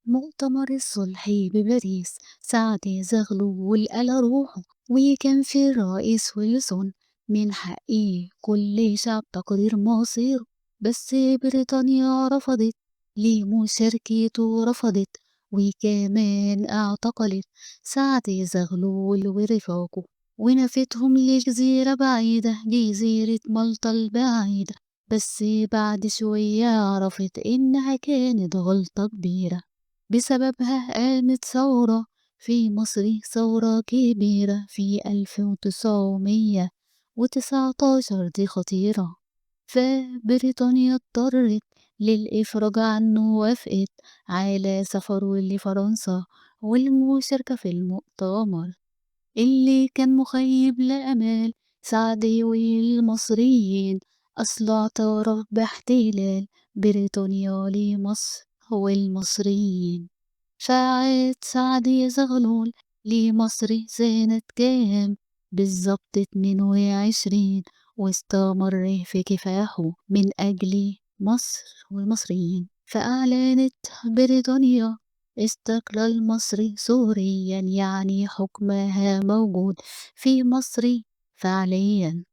مؤتمر الصلح بباريس ساعد زغلول على روحه، وكان في الرئيس ويلسون من حقه كل شعب تقرير مصيره، بس بريطانيا رفضت ليه مشاركته رفضت، وكمان اعتقلت سعد زغلول ورفاقه ونفتهم لجزيرة بعيدة، جزيرة مالطا البعيدة. بس بعد شوية عرفت إنها كانت غلطة كبيرة، بسببها قامت ثورة في مصر، ثورة كبيرة في 1919 دي خطيرة. فبريطانيا اضطرت للإفراج عنه، وافقت على سفره لفرنسا والمشاركة في المؤتمر اللي كان مخيب لأمال سعدي والمصريين. أصل اعترف باحتلال بريطانيا لمصر والمصريين. فعاد سعدي زغلول لمصر سنة كام؟ بالظبط 22، واستمر في كفاحه من أجل مصر والمصريين. فأعلنت بريطانيا استقلال مصر سوريا، يعني حكمها موجود في مصر فعليا.